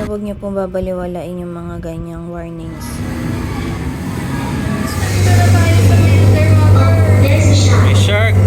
huwag niyo pong babaliwalain yung mga ganyang warnings. May shark.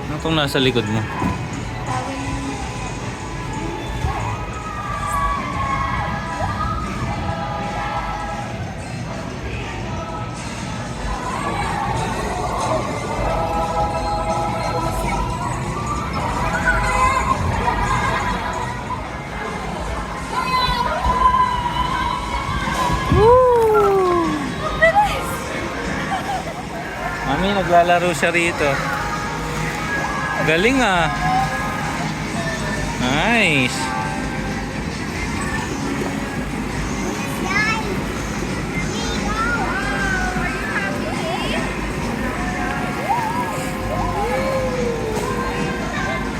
Ano itong nasa likod mo? Mami, naglalaro siya rito. Galing ah. Nice.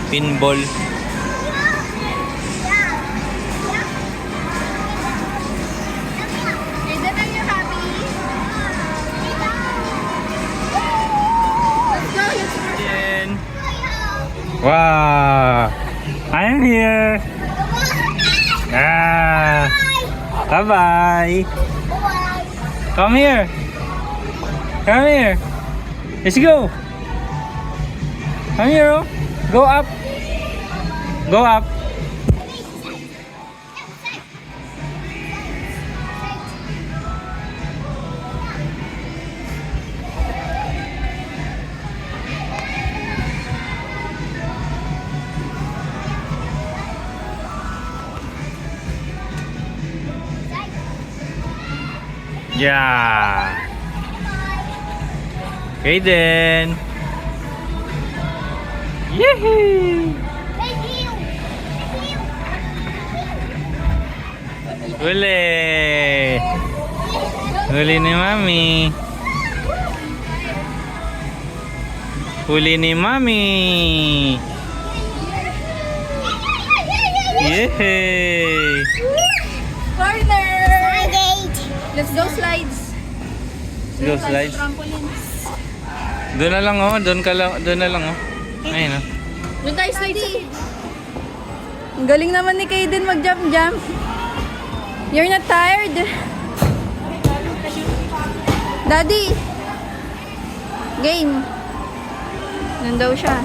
Pinball. Wow! I'm here! Ah! Bye-bye! Come here! Come here! Let's go! Come here! Oh. Go up! Go up! Yeah. Kaden. Yehey. Huli. Huli ni Mami. Huli ni Mami. Yehey. Corner! Let's go slides. Go slides. Trampolines. Doon na lang oh, doon na lang oh. Ayun oh. Doon tayo slides. Ang galing naman ni Kaden mag-jump-jump. You're not tired? Daddy! Game. Doon daw siya.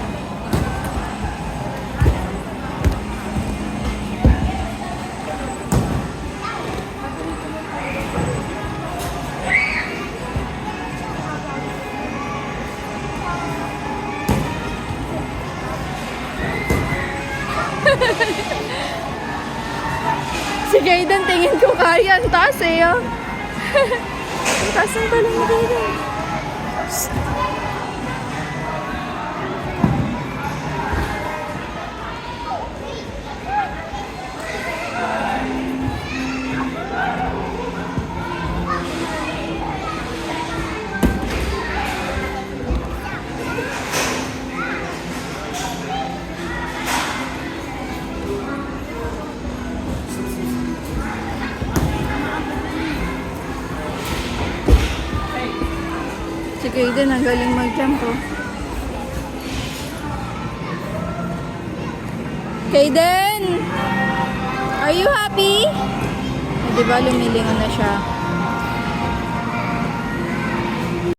Si Kaden, tingin ko kaya. Ang taas eh, oh. Ang taas ng talong ni Kaden. Si Kaden, ang galing mag-jump, oh. Kaden! Are you happy? Diba lumilingon na siya?